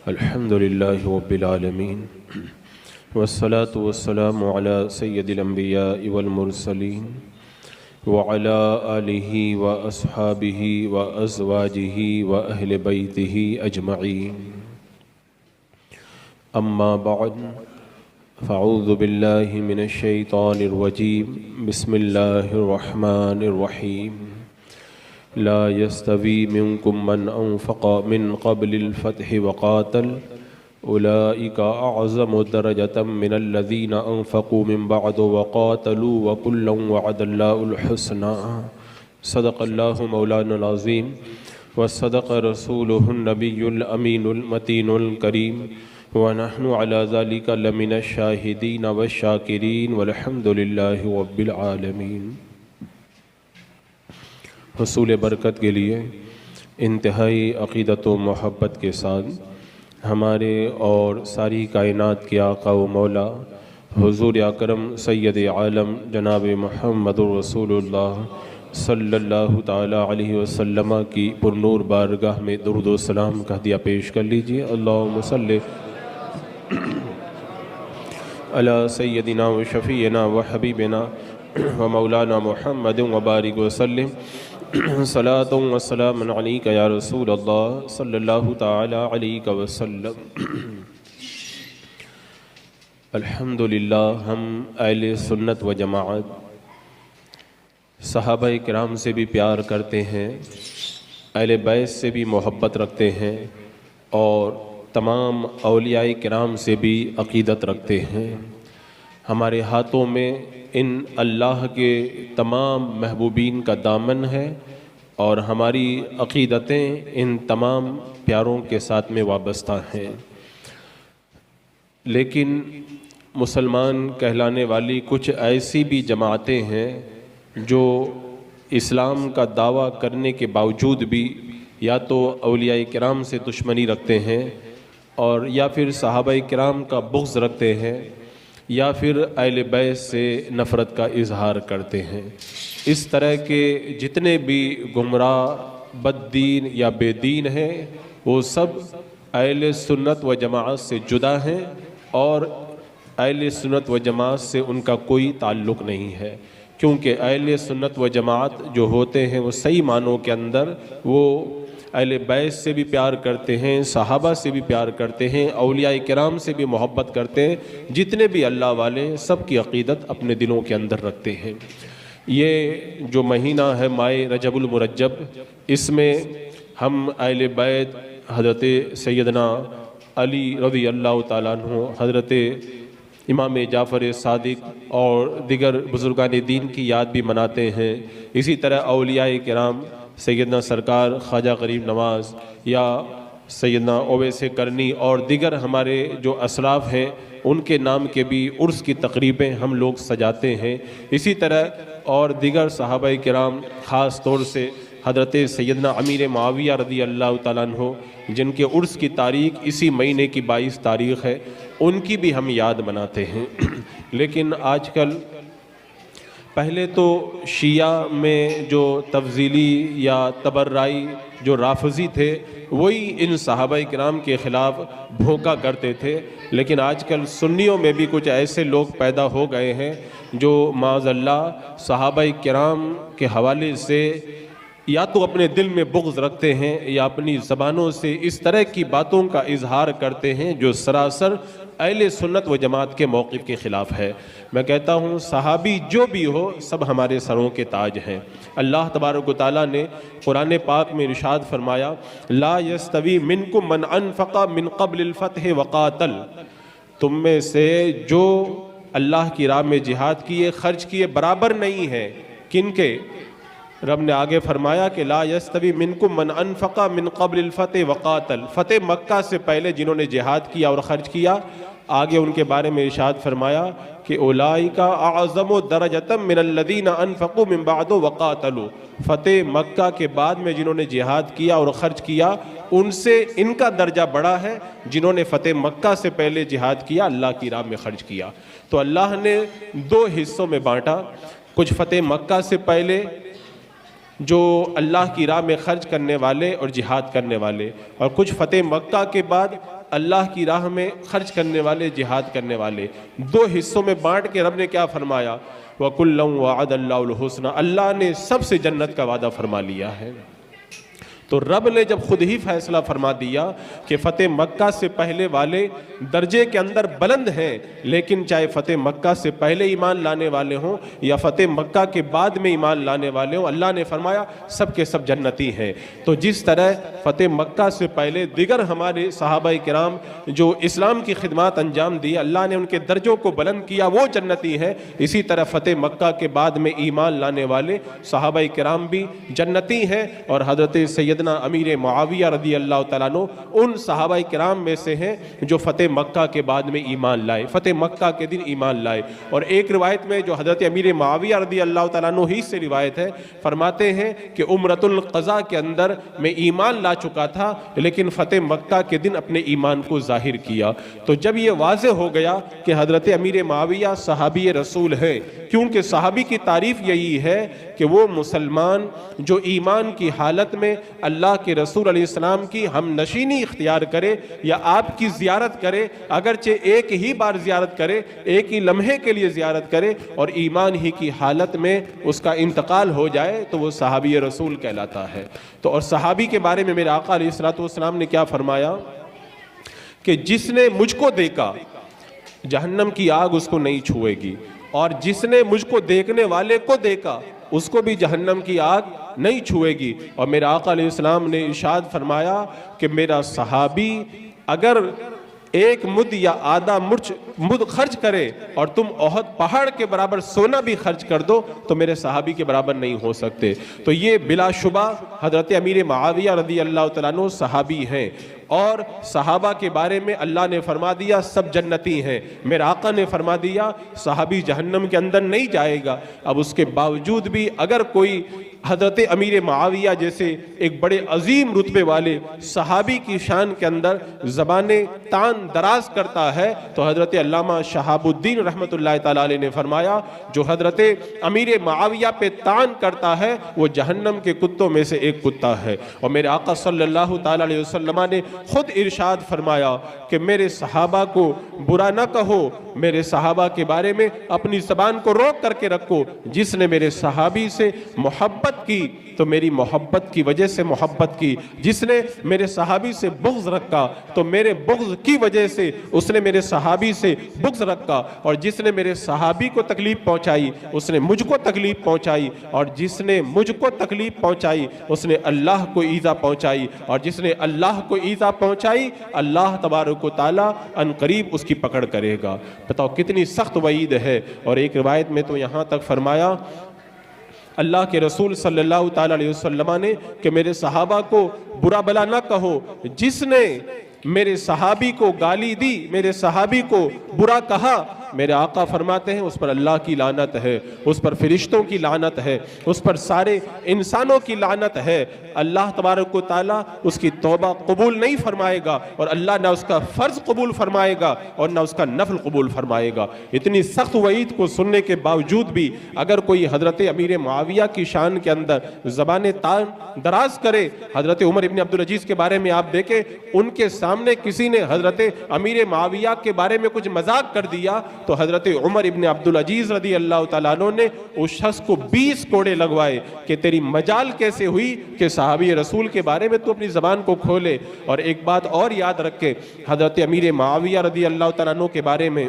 الحمد للہ رب العالمین والصلاة والسلام علی سید الانبیاء والمرسلین وعلی آلہ واصحابہ وازواجہ واہل بیتہ اجمعین اما بعد فاعوذ باللہ من الشیطان الرجیم بسم اللہ الرحمن الرحیم لا يستوي منكم من أنفق من قبل الفتح وقاتل أولئك أعظم درجة من الذين أنفقوا من بعد وقاتلوا وكلا وعد الله الحسنى صدق الله مولانا العظيم وصدق رسوله النبي الأمين المتين الكريم ونحن على ذلك لمن الشاهدين والشاكرين والحمد لله رب العالمين۔ حصول برکت کے لیے انتہائی عقیدت و محبت کے ساتھ ہمارے اور ساری کائنات کے آقا و مولا حضور اکرم سید عالم جناب محمد رسول اللہ صلی اللہ تعالی علیہ وسلم کی پرنور بارگاہ میں درود و سلام کا ہدیہ پیش کر لیجئے۔ اللہم صلی علی سیدنا و شفیعنا و حبیبنا و مولانا محمد و بارک وسلم صلاۃ و سلام علیک یا رسول اللہ صلی اللہ تعالی علیہ وسلم۔ الحمدللہ ہم اہل سنت و جماعت صحابہ کرام سے بھی پیار کرتے ہیں، اہل بیت سے بھی محبت رکھتے ہیں اور تمام اولیاء کرام سے بھی عقیدت رکھتے ہیں۔ ہمارے ہاتھوں میں ان اللہ کے تمام محبوبین کا دامن ہے اور ہماری عقیدتیں ان تمام پیاروں کے ساتھ میں وابستہ ہیں، لیکن مسلمان کہلانے والی کچھ ایسی بھی جماعتیں ہیں جو اسلام کا دعویٰ کرنے کے باوجود بھی یا تو اولیاء کرام سے دشمنی رکھتے ہیں اور یا پھر صحابہ کرام کا بغض رکھتے ہیں یا پھر اہل بیت سے نفرت کا اظہار کرتے ہیں۔ اس طرح کے جتنے بھی گمراہ بد دین یا بے دین ہیں وہ سب اہل سنت و جماعت سے جدا ہیں اور اہل سنت و جماعت سے ان کا کوئی تعلق نہیں ہے، کیونکہ اہل سنت و جماعت جو ہوتے ہیں وہ صحیح معنوں کے اندر وہ اہل بیت سے بھی پیار کرتے ہیں، صحابہ سے بھی پیار کرتے ہیں، اولیاء کرام سے بھی محبت کرتے ہیں، جتنے بھی اللہ والے سب کی عقیدت اپنے دلوں کے اندر رکھتے ہیں۔ یہ جو مہینہ ہے ماہ رجب المرجب، اس میں ہم اہل بیت حضرت سیدنا علی رضی اللہ تعالیٰ عنہ، حضرت امام جعفر صادق اور دیگر بزرگان دین کی یاد بھی مناتے ہیں۔ اسی طرح اولیاء کرام سیدنا سرکار خواجہ غریب نواز یا سیدنا اویس کرنی اور دیگر ہمارے جو اسلاف ہیں ان کے نام کے بھی عرس کی تقریبیں ہم لوگ سجاتے ہیں۔ اسی طرح اور دیگر صحابہ کرام، خاص طور سے حضرت سیدنا امیر معاویہ رضی اللہ تعالیٰ عنہ جن کے عرس کی تاریخ اسی مہینے کی 22 تاریخ ہے، ان کی بھی ہم یاد مناتے ہیں۔ لیکن آج کل پہلے تو شیعہ میں جو تفضیلی یا تبرعی جو رافضی تھے وہی ان صحابہ کرام کے خلاف بھونکا کرتے تھے، لیکن آج کل سنیوں میں بھی کچھ ایسے لوگ پیدا ہو گئے ہیں جو معاذ اللہ صحابہ کرام کے حوالے سے یا تو اپنے دل میں بغض رکھتے ہیں یا اپنی زبانوں سے اس طرح کی باتوں کا اظہار کرتے ہیں جو سراسر اہل سنت و جماعت کے موقف کے خلاف ہے۔ میں کہتا ہوں صحابی جو بھی ہو سب ہمارے سروں کے تاج ہیں۔ اللہ تبارک و تعالیٰ نے قرآن پاک میں ارشاد فرمایا لا یستوی منکم من انفق من قبل الفتح وقاتل، تم میں سے جو اللہ کی راہ میں جہاد کیے، خرچ کیے، برابر نہیں ہے۔ کن کے؟ رب نے آگے فرمایا کہ لا یستوی منکم من انفق من قبل الفتح وقاتل، فتح مکہ سے پہلے جنہوں نے جہاد کیا اور خرچ کیا، آگے ان کے بارے میں ارشاد فرمایا کہ اولئک اعظم درجۃ من الذین انفقوا من بعد وقاتلوا، فتح مکہ کے بعد میں جنہوں نے جہاد کیا اور خرچ کیا ان سے ان کا درجہ بڑا ہے جنہوں نے فتح مکہ سے پہلے جہاد کیا، اللہ کی راہ میں خرچ کیا۔ تو اللہ نے دو حصوں میں بانٹا، کچھ فتح مکہ سے پہلے جو اللہ کی راہ میں خرچ کرنے والے اور جہاد کرنے والے، اور کچھ فتح مکہ کے بعد اللہ کی راہ میں خرچ کرنے والے، جہاد کرنے والے، دو حصوں میں بانٹ کے رب نے کیا فرمایا؟ وَكُلًّا وَعَدَ اللَّهُ الْحُسْنَى، اللہ نے سب سے جنت کا وعدہ فرما لیا ہے۔ تو رب نے جب خود ہی فیصلہ فرما دیا کہ فتح مکہ سے پہلے والے درجے کے اندر بلند ہیں، لیکن چاہے فتح مکہ سے پہلے ایمان لانے والے ہوں یا فتح مکہ کے بعد میں ایمان لانے والے ہوں، اللہ نے فرمایا سب کے سب جنتی ہیں۔ تو جس طرح فتح مکہ سے پہلے دیگر ہمارے صحابہ کرام جو اسلام کی خدمات انجام دی، اللہ نے ان کے درجوں کو بلند کیا، وہ جنتی ہیں، اسی طرح فتح مکہ کے بعد میں ایمان لانے والے صحابہ کرام بھی جنتی ہیں۔ اور حضرت سیدنا امیر معاویہ رضی اللہ تعالیٰ عنہ ان صحابہ کرام میں سے ہیں جو فتح مکہ کے بعد میں ایمان لائے، فتح مکہ کے دن ایمان لائے۔ اور ایک روایت میں جو حضرت امیر معاویہ رضی اللہ تعالیٰ عنہ ہی سے روایت ہے، فرماتے ہیں کہ عمرۃ القضاء کے اندر میں ایمان لا چکا تھا، لیکن فتح مکہ کے دن اپنے ایمان کو ظاہر کیا۔ تو جب یہ واضح ہو گیا کہ حضرت امیر معاویہ صحابی رسول ہے، کیونکہ صحابی کی تعریف یہی ہے کہ وہ مسلمان جو ایمان کی حالت میں اللہ کے رسول علیہ السلام کی ہم نشینی اختیار کرے یا آپ کی زیارت کرے، اگرچہ ایک ہی بار زیارت کرے، ایک ہی لمحے کے لیے زیارت کرے اور ایمان ہی کی حالت میں اس کا انتقال ہو جائے تو وہ صحابی رسول کہلاتا ہے۔ تو اور صحابی کے بارے میں میرے آقا علیہ السلام نے کیا فرمایا کہ جس نے مجھ کو دیکھا جہنم کی آگ اس کو نہیں چھوئے گی، اور جس نے مجھ کو دیکھنے والے کو دیکھا اس کو بھی جہنم کی آگ نہیں چھوئے گی۔ اور میرے آقا علیہ السلام نے ارشاد فرمایا کہ میرا صحابی اگر ایک مد یا آدھا مد خرچ کرے اور تم احد پہاڑ کے برابر سونا بھی خرچ کر دو تو میرے صحابی کے برابر نہیں ہو سکتے۔ تو یہ بلا شبہ حضرت امیر معاویہ رضی اللہ تعالیٰ عنہ صحابی ہیں، اور صحابہ کے بارے میں اللہ نے فرما دیا سب جنتی ہیں۔ میرے آقا نے فرما دیا صحابی جہنم کے اندر نہیں جائے گا۔ اب اس کے باوجود بھی اگر کوئی حضرت امیر معاویہ جیسے ایک بڑے عظیم رتبے والے صحابی کی شان کے اندر زبان تان دراز کرتا ہے تو حضرت علامہ شہاب الدین رحمۃ اللہ تعالیٰ علیہ نے فرمایا جو حضرت امیر معاویہ پہ تان کرتا ہے وہ جہنم کے کتوں میں سے ایک کتا ہے۔ اور میرے آقا صلی اللہ تعالیٰ علیہ وسلم نے خود ارشاد فرمایا کہ میرے صحابہ کو برا نہ کہو، میرے صحابہ کے بارے میں اپنی زبان کو روک کر کے رکھو، جس نے میرے صحابی سے محبت کی تو میری محبت کی وجہ سے محبت کی، جس نے میرے صحابی سے بغض رکھا تو میرے بغض کی وجہ سے اس نے میرے صحابی سے بغض رکھا، اور جس نے میرے صحابی کو تکلیف پہنچائی اس نے مجھ کو تکلیف پہنچائی، اور جس نے مجھ کو تکلیف پہنچائی اس نے اللہ کو ایذا پہنچائی، اور جس نے اللہ کو ایذا پہنچائی اللہ تبارک و تعالیٰ ان قریب اس کی پکڑ کرے گا۔ بتاؤ کتنی سخت وعید ہے۔ اور ایک روایت میں تو یہاں تک فرمایا اللہ کے رسول صلی اللہ تعالیٰ علیہ وسلم نے کہ میرے صحابہ کو برا بلا نہ کہو، جس نے میرے صحابی کو گالی دی، میرے صحابی کو برا کہا، میرے آقا فرماتے ہیں اس پر اللہ کی لعنت ہے، اس پر فرشتوں کی لعنت ہے، اس پر سارے انسانوں کی لعنت ہے۔ اللہ تبارک و تعالیٰ اس کی توبہ قبول نہیں فرمائے گا، اور اللہ نہ اس کا فرض قبول فرمائے گا اور نہ اس کا نفل قبول فرمائے گا۔ اتنی سخت وعید کو سننے کے باوجود بھی اگر کوئی حضرت امیر معاویہ کی شان کے اندر زبان تان دراز کرے، حضرت عمر ابن عبدالعزیز کے بارے میں آپ دیکھیں، ان کے سامنے کسی نے حضرت امیر معاویہ کے بارے میں کچھ مذاق کر دیا تو حضرت عمر ابن عبدالعزیز رضی اللہ تعالیٰ عنہ نے اس شخص کو 20 کوڑے لگوائے کہ تیری مجال کیسے ہوئی کہ صحابی رسول کے بارے میں تو اپنی زبان کو کھولے۔ اور ایک بات اور یاد رکھے، حضرت امیر معاویہ رضی اللہ تعالیٰ عنہ کے بارے میں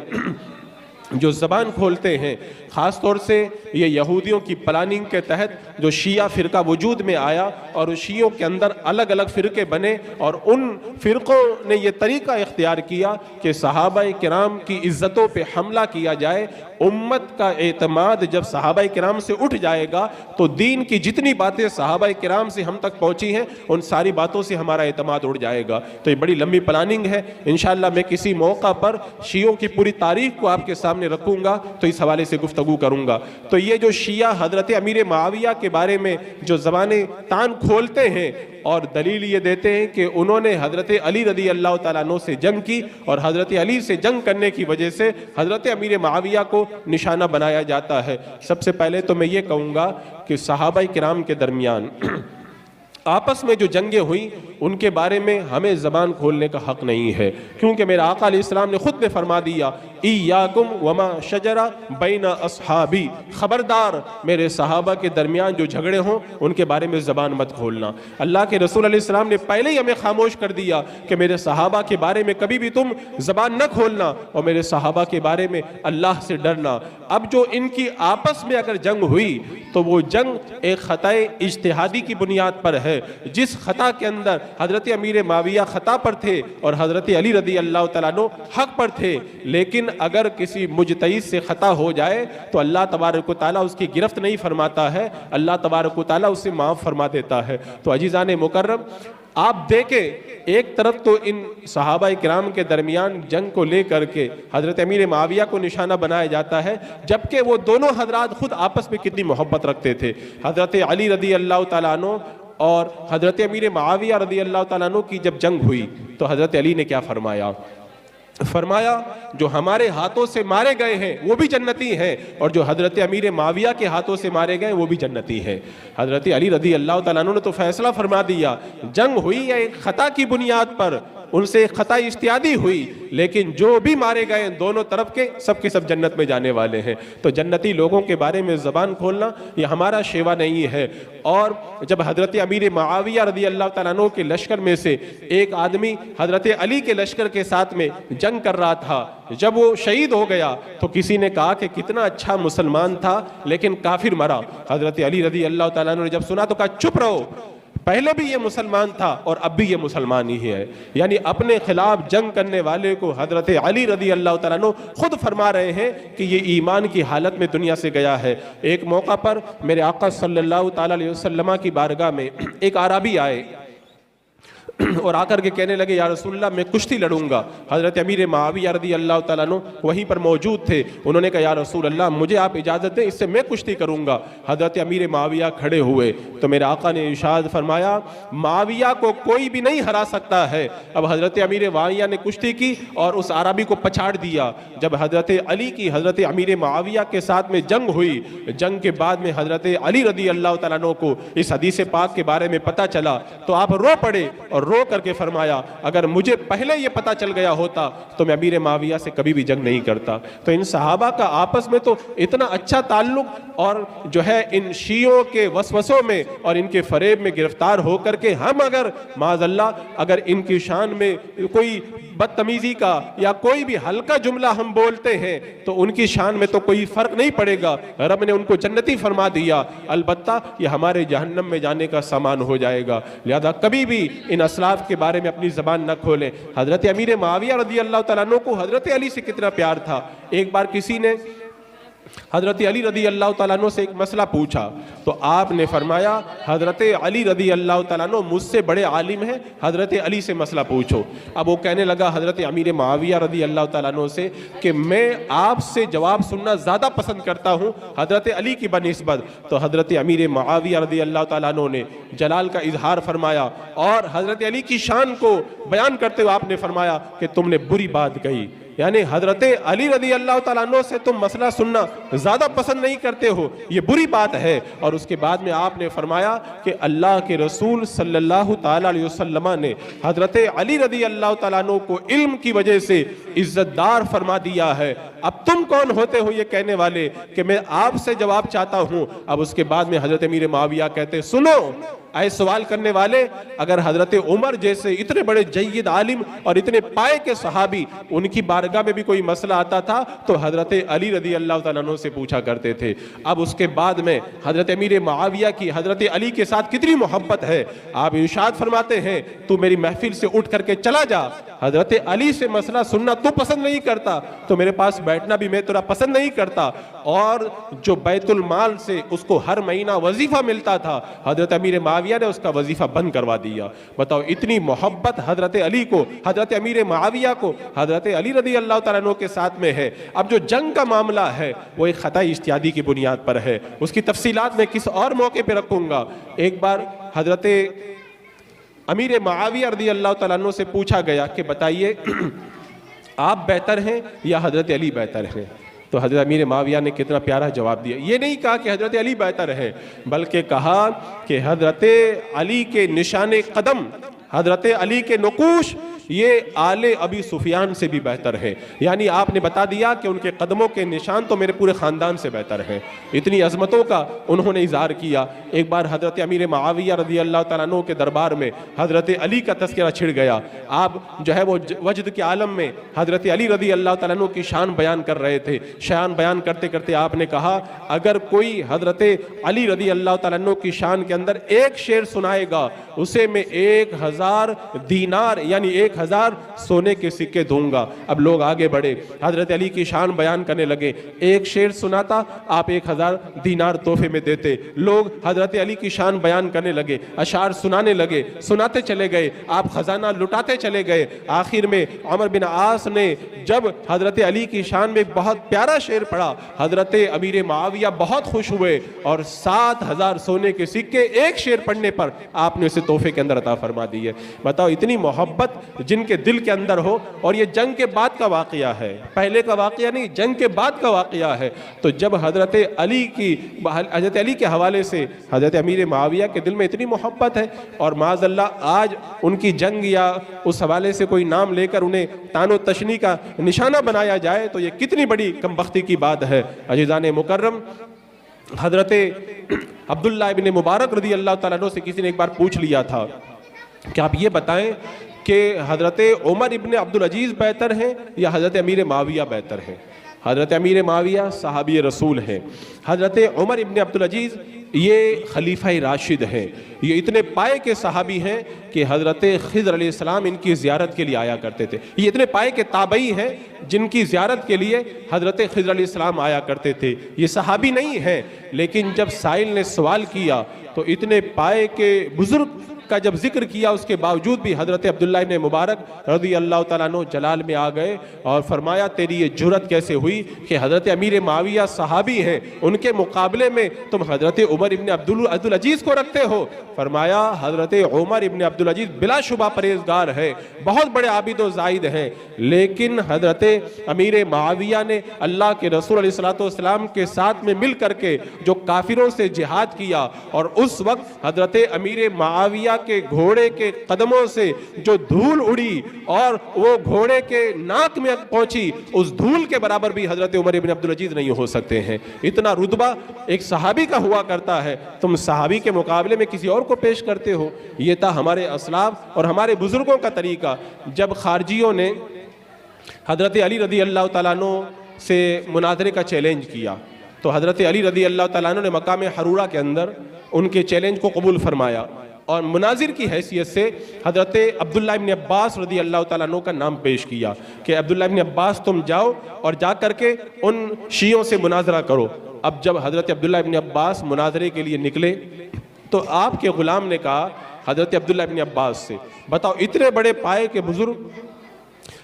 جو زبان کھولتے ہیں، خاص طور سے یہ یہودیوں کی پلاننگ کے تحت جو شیعہ فرقہ وجود میں آیا اور شیعوں کے اندر الگ الگ فرقے بنے، اور ان فرقوں نے یہ طریقہ اختیار کیا کہ صحابہ کرام کی عزتوں پہ حملہ کیا جائے۔ امت کا اعتماد جب صحابہ کرام سے اٹھ جائے گا تو دین کی جتنی باتیں صحابہ کرام سے ہم تک پہنچی ہیں ان ساری باتوں سے ہمارا اعتماد اٹھ جائے گا۔ تو یہ بڑی لمبی پلاننگ ہے، انشاءاللہ میں کسی موقع پر شیعوں کی پوری تاریخ کو آپ کے سامنے رکھوں گا تو اس حوالے سے گفتگو کروں گا۔ تو یہ جو شیعہ حضرت امیر معاویہ کے بارے میں جو زبانیں تان کھولتے ہیں اور دلیل یہ دیتے ہیں کہ انہوں نے حضرت علی رضی اللہ تعالیٰ عنہ سے جنگ کی، اور حضرت علی سے جنگ کرنے کی وجہ سے حضرت امیر معاویہ کو نشانہ بنایا جاتا ہے۔ سب سے پہلے تو میں یہ کہوں گا کہ صحابہ کرام کے درمیان آپس میں جو جنگیں ہوئیں ان کے بارے میں ہمیں زبان کھولنے کا حق نہیں ہے، کیونکہ میرے آقا علیہ السلام نے خود نے فرما دیا ایاکم وما شجر بین اصحابی، خبردار میرے صحابہ کے درمیان جو جھگڑے ہوں ان کے بارے میں زبان مت کھولنا۔ اللہ کے رسول علیہ السلام نے پہلے ہی ہمیں خاموش کر دیا کہ میرے صحابہ کے بارے میں کبھی بھی تم زبان نہ کھولنا، اور میرے صحابہ کے بارے میں اللہ سے ڈرنا۔ اب جو ان کی آپس میں اگر جنگ ہوئی تو وہ جنگ ایک خطا اجتہادی کی بنیاد پر ہے، جس خطا کے اندر حضرت امیر معاویہ خطا پر تھے اور حضرت علی رضی اللہ تعالیٰ عنہ حق پر تھے، لیکن اگر کسی مجتہد سے خطا ہو جائے تو اللہ تبارک و تعالیٰ اس کی گرفت نہیں فرماتا ہے، اللہ تبارک و تعالیٰ اسے معاف فرما دیتا ہے۔ تو عزیزان مکرم، آپ دیکھیں ایک طرف تو ان صحابہ کرام کے درمیان جنگ کو لے کر کے حضرت امیر معاویہ کو نشانہ بنایا جاتا ہے، جبکہ وہ دونوں حضرات خود آپس میں کتنی محبت رکھتے تھے۔ حضرت علی رضی اللہ تعالیٰ عنہ اور حضرت امیر معاویہ رضی اللہ تعالیٰ عنہ کی جب جنگ ہوئی تو حضرت علی نے کیا فرمایا؟ فرمایا جو ہمارے ہاتھوں سے مارے گئے ہیں وہ بھی جنتی ہیں، اور جو حضرت امیر معاویہ کے ہاتھوں سے مارے گئے وہ بھی جنتی ہیں۔ حضرت علی رضی اللہ تعالیٰ عنہ نے تو فیصلہ فرما دیا، جنگ ہوئی ہے ایک خطا کی بنیاد پر، ان سے خطا اجتہادی ہوئی، لیکن جو بھی مارے گئے دونوں طرف کے سب جنت میں جانے والے ہیں۔ تو جنتی لوگوں کے بارے میں زبان کھولنا یہ ہمارا شیوا نہیں ہے۔ اور جب حضرت امیر معاویہ رضی اللہ تعالیٰ عنہ کے لشکر میں سے ایک آدمی حضرت علی کے لشکر کے ساتھ میں جنگ کر رہا تھا، جب وہ شہید ہو گیا تو کسی نے کہا کہ کتنا اچھا مسلمان تھا لیکن کافر مرا۔ حضرت علی رضی اللہ تعالیٰ عنہ نے جب سنا تو کہا چپ رہو، پہلے بھی یہ مسلمان تھا اور اب بھی یہ مسلمان ہی ہے۔ یعنی اپنے خلاف جنگ کرنے والے کو حضرت علی رضی اللہ تعالیٰ عنہ خود فرما رہے ہیں کہ یہ ایمان کی حالت میں دنیا سے گیا ہے۔ ایک موقع پر میرے آقا صلی اللہ تعالیٰ علیہ وسلم کی بارگاہ میں ایک اعرابی آئے اور آ کر کے کہنے لگے یا رسول اللہ میں کشتی لڑوں گا۔ حضرت امیر معاویہ رضی اللہ تعالیٰ عنہ وہیں پر موجود تھے، انہوں نے کہا یا رسول اللہ مجھے آپ اجازت دیں، اس سے میں کشتی کروں گا۔ حضرت امیر معاویہ کھڑے ہوئے تو میرے آقا نے ارشاد فرمایا معاویہ کو کوئی بھی نہیں ہرا سکتا ہے۔ اب حضرت امیر معاویہ نے کشتی کی اور اس عربی کو پچھاڑ دیا۔ جب حضرت علی کی حضرت امیر معاویہ کے ساتھ میں جنگ ہوئی، جنگ کے بعد میں حضرت علی رضی اللہ تعالیٰ عنہ کو اس حدیث پاک کے بارے میں پتہ چلا تو آپ رو پڑے اور رو کر کے فرمایا اگر مجھے پہلے یہ پتا چل گیا ہوتا تو میں امیر معاویہ سے کبھی بھی جنگ نہیں کرتا۔ تو ان صحابہ کا آپس میں تو اتنا اچھا تعلق، اور جو ہے ان شیعوں کے وسوسوں میں اور ان کے فریب میں گرفتار ہو کر کے ہم اگر معاذ اللہ اگر ان کی شان میں کوئی بدتمیزی کا یا کوئی بھی ہلکا جملہ ہم بولتے ہیں تو ان کی شان میں تو کوئی فرق نہیں پڑے گا، رب نے ان کو جنتی فرما دیا، البتہ یہ ہمارے جہنم میں جانے کا سامان ہو جائے گا۔ لہذا کبھی بھی ان اسلاف کے بارے میں اپنی زبان نہ کھولیں۔ حضرت امیر معاویہ رضی اللہ تعالیٰ عنہ کو حضرت علی سے کتنا پیار تھا۔ ایک بار کسی نے حضرت علی رضی اللہ تعالیٰ عنہ سے ایک مسئلہ پوچھا تو آپ نے فرمایا حضرت علی رضی اللہ تعالیٰ عنہ مجھ سے بڑے عالم ہیں، حضرت علی سے مسئلہ پوچھو۔ اب وہ کہنے لگا حضرت امیر معاویہ رضی اللہ تعالیٰ عنہ سے کہ میں آپ سے جواب سننا زیادہ پسند کرتا ہوں حضرت علی کی بنسبت۔ تو حضرت امیر معاویہ رضی اللہ تعالیٰ عنہ نے جلال کا اظہار فرمایا اور حضرت علی کی شان کو بیان کرتے ہوئے آپ نے فرمایا کہ تم نے بری بات کہی، یعنی حضرت علی رضی اللہ تعالیٰ عنہ سے تم مسئلہ سننا زیادہ پسند نہیں کرتے ہو، یہ بری بات ہے۔ اور اس کے بعد میں آپ نے فرمایا کہ اللہ کے رسول صلی اللہ تعالیٰ علیہ وسلم نے حضرت علی رضی اللہ تعالیٰ عنہ کو علم کی وجہ سے عزت دار فرما دیا ہے۔ اب تم کون ہوتے ہو یہ کہنے والے کہ میں آپ سے جواب چاہتا ہوں؟ اب اس کے بعد میں حضرت امیر معاویہ کہتے سنو اے سوال کرنے والے، اگر حضرت عمر جیسے اتنے بڑے جید عالم اور اتنے پائے کے صحابی ان کی بارگاہ میں بھی کوئی مسئلہ آتا تھا تو حضرت علی رضی اللہ تعالیٰ عنہ سے پوچھا کرتے تھے۔ اب اس کے بعد میں حضرت امیر معاویہ کی حضرت علی کے ساتھ کتنی محبت ہے، آپ ارشاد فرماتے ہیں تو میری محفل سے اٹھ کر کے چلا جا، حضرت علی سے مسئلہ سننا تو پسند نہیں کرتا تو میرے پاس بیٹھنا بھی میں تیرا پسند نہیں کرتا۔ اور جو بیت المال سے اس کو ہر مہینہ وظیفہ ملتا تھا حضرت امیر معاویہ نے اس کا وظیفہ بند کروا دیا۔ بتاؤ اتنی محبت حضرت علی کو، حضرت امیر معاویہ کو حضرت علی رضی اللہ تعالیٰ عنہ کے ساتھ میں ہے۔ اب جو جنگ کا معاملہ ہے وہ ایک خطا اجتہادی کی بنیاد پر ہے، اس کی تفصیلات میں کس اور موقع پہ رکھوں گا۔ ایک بار حضرت امیر معاویہ رضی اللہ تعالیٰ عنہ سے پوچھا گیا کہ بتائیے آپ بہتر ہیں یا حضرت علی بہتر ہیں؟ تو حضرت امیر معاویہ نے کتنا پیارا جواب دیا، یہ نہیں کہا کہ حضرت علی بہتر ہے بلکہ کہا کہ حضرت علی کے نشان قدم حضرت علی کے نقوش یہ آل ابی سفیان سے بھی بہتر ہے، یعنی آپ نے بتا دیا کہ ان کے قدموں کے نشان تو میرے پورے خاندان سے بہتر ہیں۔ اتنی عظمتوں کا انہوں نے اظہار کیا۔ ایک بار حضرت امیر معاویہ رضی اللہ تعالیٰ عنہ کے دربار میں حضرت علی کا تذکرہ چھڑ گیا۔ آپ جو ہے وہ وجد کے عالم میں حضرت علی رضی اللہ تعالیٰ عنہ کی شان بیان کر رہے تھے۔ شان بیان کرتے کرتے آپ نے کہا اگر کوئی حضرت علی رضی اللہ تعالیٰ عنہ کی شان کے اندر ایک شعر سنائے گا اسے میں 1000 دینار یعنی 1000 سونے کے سکے دوں گا۔ اب لوگ آگے بڑھے، حضرت علی کی شان بیان کرنے لگے، ایک شعر سناتا آپ 1000 دینار تحفے میں دیتے۔ لوگ حضرت علی کی شان بیان کرنے لگے، اشعار سنانے لگے، سناتے چلے گئے، آپ خزانہ لٹاتے چلے گئے۔ آخر میں عمر بن عاص نے جب حضرت علی کی شان میں ایک بہت پیارا شعر پڑھا، حضرت امیر معاویہ بہت خوش ہوئے اور 7000 سونے کے سکے ایک شعر پڑھنے پر آپ نے اسے تحفے کے اندر عطا فرما دی ہے۔ بتاؤ اتنی محبت جن کے دل کے اندر ہو، اور یہ جنگ کے بعد کا واقعہ ہے، پہلے کا واقعہ نہیں، جنگ کے بعد کا واقعہ ہے۔ تو جب حضرت علی کے حوالے سے حضرت امیر معاویہ کے دل میں اتنی محبت ہے، اور معاذ اللہ آج ان کی جنگ یا اس حوالے سے کوئی نام لے کر انہیں تان و تشنی کا نشانہ بنایا جائے تو یہ کتنی بڑی کم بختی کی بات ہے۔ عزیزان مکرم، حضرت عبداللہ ابن مبارک رضی اللہ تعالیٰ عنہ سے کسی نے ایک بار پوچھ لیا تھا کہ آپ یہ بتائیں کہ حضرت عمر ابن عبدالعزیز بہتر ہیں یا حضرت امیر معاویہ بہتر ہیں؟ حضرت امیر معاویہ صحابی رسول ہیں، حضرت عمر ابن عبدالعزیز یہ خلیفہ راشد ہیں، یہ اتنے پائے کے صحابی ہیں کہ حضرت خضر علیہ السلام ان کی زیارت کے لیے آیا کرتے تھے۔ یہ اتنے پائے کے تابعی ہیں جن کی زیارت کے لیے حضرت خضر علیہ السلام آیا کرتے تھے۔ یہ صحابی نہیں ہیں، لیکن جب سائل نے سوال کیا تو اتنے پائے کے بزرگ کا جب ذکر کیا اس کے باوجود بھی حضرت عبداللہ ابن مبارک رضی اللہ تعالیٰ عنہ جلال میں آ گئے اور فرمایا تیری یہ جرت کیسے ہوئی کہ حضرت امیر معاویہ صحابی ہیں، ان کے مقابلے میں تم حضرت عمر ابن عبدالعزیز کو رکھتے ہو؟ فرمایا حضرت عمر ابن عبدالعزیز بلا شبہ پرہیزگار ہے، بہت بڑے عابد و زاہد ہیں، لیکن حضرت امیر معاویہ نے اللہ کے رسول علیہ السلام کے ساتھ میں مل کر کے جو کافروں سے جہاد کیا، اور اس وقت حضرت امیر معاویہ کے گھوڑے کے قدموں سے جو دھول اڑی اور وہ گھوڑے کے ناک میں پہنچی، اس دھول کے برابر بھی حضرت عمر ابن عبدالعزیز نہیں ہو سکتے ہیں۔ اتنا رتبہ ایک صحابی کا ہوا کرتا ہے، تم صحابی کے مقابلے میں کسی اور کو پیش کرتے ہو۔ یہ تھا ہمارے اسلاف اور ہمارے بزرگوں کا طریقہ۔ جب خارجیوں نے حضرت علی رضی اللہ تعالیٰ عنہ سے مناظرے کا چیلنج کیا تو حضرت علی رضی اللہ تعالیٰ عنہ نے مقام حرورہ کے اندر ان کے چیلنج کو قبول فرمایا، اور مناظر کی حیثیت سے حضرت عبداللہ ابن عباس رضی اللہ تعالیٰ عنہ کا نام پیش کیا کہ عبداللہ ابن عباس تم جاؤ اور جا کر کے ان شیعوں سے مناظرہ کرو۔ اب جب حضرت عبداللہ ابن عباس مناظرے کے لیے نکلے تو آپ کے غلام نے کہا حضرت عبداللہ ابن عباس سے، بتاؤ اتنے بڑے پائے کے بزرگ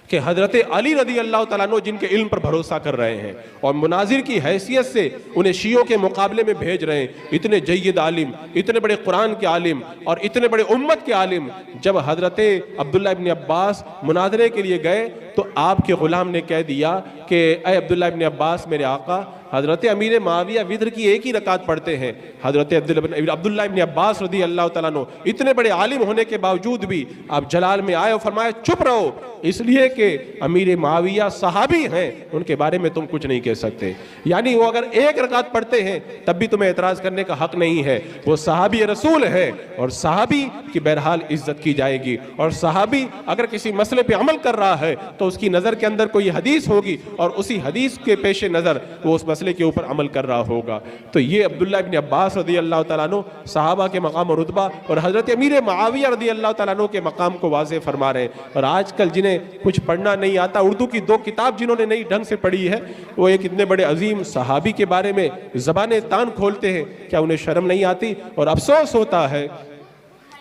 کہ حضرت علی رضی اللہ تعالیٰ عنہ جن کے علم پر بھروسہ کر رہے ہیں اور مناظر کی حیثیت سے انہیں شیعوں کے مقابلے میں بھیج رہے ہیں، اتنے جید عالم، اتنے بڑے قرآن کے عالم اور اتنے بڑے امت کے عالم، جب حضرت عبداللہ ابن عباس مناظرے کے لیے گئے تو آپ کے غلام نے کہہ دیا کہ اے عبداللہ ابن عباس میرے آقا، حضرت امیر معاویہ وتر کی ایک ہی رکعت پڑھتے ہیں، حضرت عبداللہ ابن عباس رضی اللہ تعالیٰ عنہ اتنے بڑے عالم ہونے کے باوجود بھی آپ جلال میں آئے اور فرمایا چپ رہو، اس لیے کہ امیر معاویہ صحابی ہیں، ان کے بارے میں تم کچھ نہیں کہہ سکتے۔ یعنی وہ اگر ایک رکعت پڑھتے ہیں تب بھی تمہیں اعتراض کرنے کا حق نہیں ہے، وہ صحابی رسول ہے اور صحابی کی بہرحال عزت کی جائے گی، اور صحابی اگر کسی مسئلے پہ عمل کر رہا ہے تو اس کی نظر کے اندر کوئی حدیث ہوگی اور اسی حدیث کے پیش نظر وہ اس مسئلے کے اوپر عمل کر رہا ہوگا۔ تو یہ عبداللہ ابن عباس رضی اللہ تعالیٰ عنہ صحابہ کے مقام و رتبہ اور حضرت امیر معاویہ رضی اللہ تعالیٰ عنہ کے مقام کو واضح فرما رہے ہیں۔ اور آج کل جنہیں کچھ پڑھنا نہیں آتا، اردو کی 2 کتاب جنہوں نے نئی ڈھنگ سے پڑھی ہے، وہ ایک اتنے بڑے عظیم صحابی کے بارے میں زبانیں تان کھولتے ہیں، کیا انہیں شرم نہیں آتی؟ اور افسوس ہوتا ہے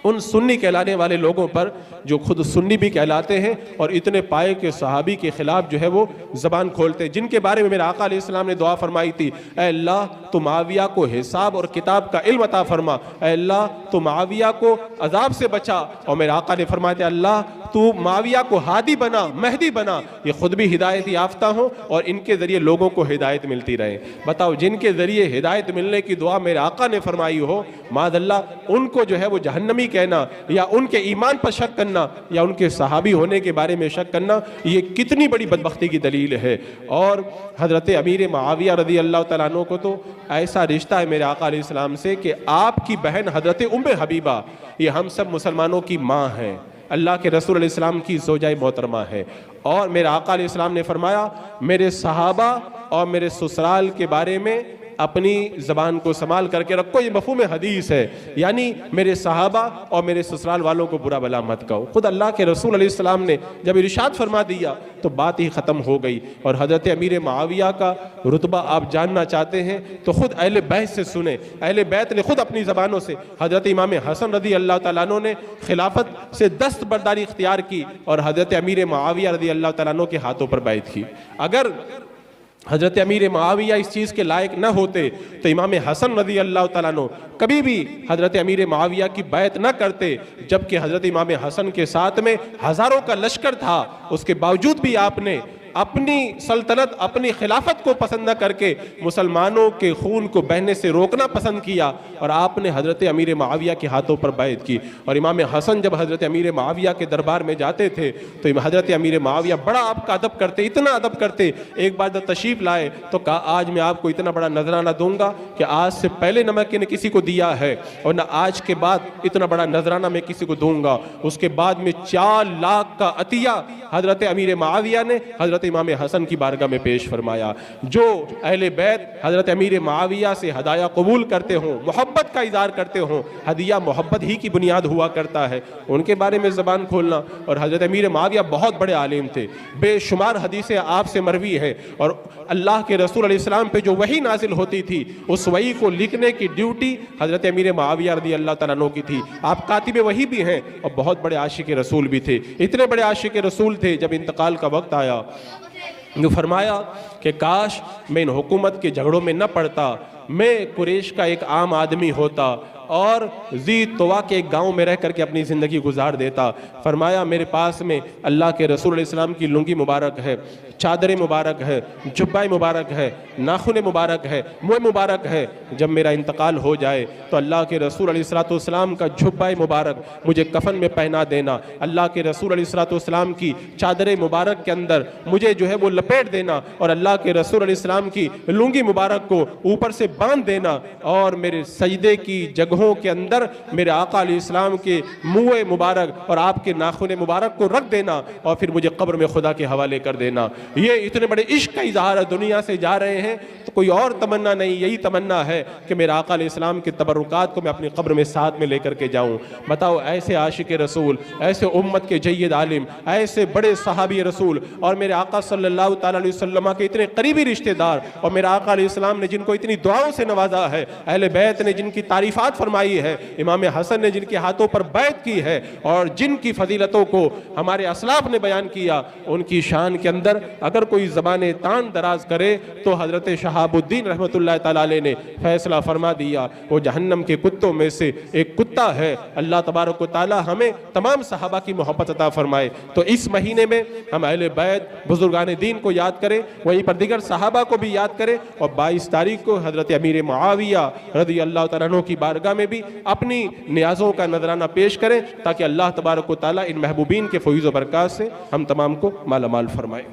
ان سنی کہلانے والے لوگوں پر جو خود سنی بھی کہلاتے ہیں اور اتنے پائے کے صحابی کے خلاف جو ہے وہ زبان کھولتے ہیں، جن کے بارے میں میرے آقا علیہ السلام نے دعا فرمائی تھی، اے اللہ تو معاویہ کو حساب اور کتاب کا علم عطا فرما، اے اللہ تو معاویہ کو عذاب سے بچا، اور میرے آقا نے فرمایا تھا اللہ تو معاویہ کو ہادی بنا، مہدی بنا، یہ خود بھی ہدایت یافتہ ہوں اور ان کے ذریعے لوگوں کو ہدایت ملتی رہے۔ بتاؤ جن کے ذریعے ہدایت ملنے کی دعا میرے آقا نے فرمائی ہو، معاذ اللہ ان کو جو ہے وہ جہنمی کہنا یا ان کے ایمان پر شک کرنا یا ان کے صحابی ہونے کے بارے میں شک کرنا، یہ کتنی بڑی بدبختی کی دلیل ہے۔ اور حضرت امیر معاویہ رضی اللہ تعالیٰ عنہ کو تو ایسا رشتہ ہے میرے آقا علیہ السلام سے کہ آپ کی بہن حضرت ام حبیبہ یہ ہم سب مسلمانوں کی ماں ہیں، اللہ کے رسول علیہ السلام کی زوجہ محترمہ ہے۔ اور میرے آقا علیہ السلام نے فرمایا میرے صحابہ اور میرے سسرال کے بارے میں اپنی زبان کو سنبھال کر کے رکھو، یہ مفہوم حدیث ہے، یعنی میرے صحابہ اور میرے سسرال والوں کو برا بھلا مت کہو۔ خود اللہ کے رسول علیہ السلام نے جب ارشاد فرما دیا تو بات ہی ختم ہو گئی۔ اور حضرت امیر معاویہ کا رتبہ آپ جاننا چاہتے ہیں تو خود اہل بیت سے سنیں، اہل بیت نے خود اپنی زبانوں سے، حضرت امام حسن رضی اللہ تعالیٰ عنہ نے خلافت سے دستبرداری اختیار کی اور حضرت امیر معاویہ رضی اللہ تعالیٰ عنہ کے ہاتھوں پر بیعت کی۔ اگر حضرت امیر معاویہ اس چیز کے لائق نہ ہوتے تو امام حسن رضی اللہ تعالیٰ عنہ کبھی بھی حضرت امیر معاویہ کی بیعت نہ کرتے، جبکہ حضرت امام حسن کے ساتھ میں ہزاروں کا لشکر تھا، اس کے باوجود بھی آپ نے اپنی سلطنت، اپنی خلافت کو پسند نہ کر کے مسلمانوں کے خون کو بہنے سے روکنا پسند کیا اور آپ نے حضرت امیر معاویہ کے ہاتھوں پر بیعت کی۔ اور امام حسن جب حضرت امیر معاویہ کے دربار میں جاتے تھے تو حضرت امیر معاویہ بڑا آپ کا ادب کرتے، اتنا ادب کرتے، ایک بار جب تشریف لائے تو کہا آج میں آپ کو اتنا بڑا نذرانہ دوں گا کہ آج سے پہلے نہ میں کسی کو دیا ہے اور نہ آج کے بعد اتنا بڑا نذرانہ میں کسی کو دوں گا۔ اس کے بعد میں 4 لاکھ کا عطیہ حضرت امیر معاویہ نے حضرت امام حسن کی بارگاہ میں پیش فرمایا۔ جو اہل بیت حضرت امیر معاویہ سے ہدایہ قبول کرتے ہوں، محبت کا اظہار کرتے ہوں، ہدیہ محبت ہی کی بنیاد ہوا کرتا ہے، ان کے بارے میں زبان کھولنا۔ اور حضرت امیر معاویہ بہت بڑے عالم تھے، بے شمار حدیثیں آپ سے مروی ہیں، اور اللہ کے رسول علیہ السلام پہ جو وحی نازل ہوتی تھی اس وحی کو لکھنے کی ڈیوٹی حضرت امیر معاویہ رضی اللہ تعالیٰ عنہ کی تھی۔ آپ کاتب وحی بھی ہیں اور بہت بڑے عاشق رسول بھی تھے، اتنے بڑے عاشق رسول تھے جب انتقال کا وقت آیا جو فرمایا کہ کاش میں ان حکومت کے جھگڑوں میں نہ پڑتا، میں قریش کا ایک عام آدمی ہوتا اور ذی طوا کے ایک گاؤں میں رہ کر کے اپنی زندگی گزار دیتا۔ فرمایا میرے پاس میں اللہ کے رسول علیہ السلام کی لنگی مبارک ہے، چادر مبارک ہے، جبہ مبارک ہے، ناخن مبارک ہے، منہ مبارک ہے، جب میرا انتقال ہو جائے تو اللہ کے رسول علیہ السلام کا جبہ مبارک مجھے کفن میں پہنا دینا، اللہ کے رسول علیہ السلام کی چادر مبارک کے اندر مجھے جو ہے وہ لپیٹ دینا اور اللہ کے رسول علیہ السلام کی لنگی مبارک کو اوپر سے باندھ دینا اور میرے سجدے کی جگہوں کے اندر میرے آقا علیہ السلام کے منہ مبارک اور آپ کے ناخن مبارک کو رکھ دینا اور پھر مجھے قبر میں خدا کے حوالے کر دینا۔ یہ اتنے بڑے عشق کا اظہار ہے، دنیا سے جا رہے ہیں تو کوئی اور تمنا نہیں، یہی تمنا ہے کہ میرے آقا علیہ السلام کے تبرکات کو میں اپنی قبر میں ساتھ میں لے کر کے جاؤں۔ بتاؤ ایسے عاشق رسول، ایسے امت کے جید عالم، ایسے بڑے صحابی رسول اور میرے آقا صلی اللہ تعالیٰ علیہ وسلم کے اتنے قریبی رشتہ دار اور میرے آقا علیہ السلام نے جن کو اتنی دعاؤں سے نوازا ہے، اہل بیت نے جن کی تعریفات فرمائی ہے، امام حسن نے جن کے ہاتھوں پر بیعت کی ہے اور جن کی فضیلتوں کو ہمارے اسلاف نے بیان کیا، ان کی شان کے اندر اگر کوئی زبان تان دراز کرے تو حضرت شہاب الدین رحمت اللہ تعالیٰ علیہ نے فیصلہ فرما دیا وہ جہنم کے کتوں میں سے ایک کتا ہے۔ اللہ تبارک و تعالیٰ ہمیں تمام صحابہ کی محبت عطا فرمائے۔ تو اس مہینے میں ہم اہل بیت بزرگان دین کو یاد کریں، وہیں پر دیگر صحابہ کو بھی یاد کریں اور 22 تاریخ کو حضرت امیر معاویہ رضی اللہ تعالیٰ عنہ کی بارگاہ میں بھی اپنی نیازوں کا نذرانہ پیش کریں تاکہ اللہ تبارک و تعالیٰ ان محبوبین کے فیض و برکات سے ہم تمام کو مالا مال فرمائے۔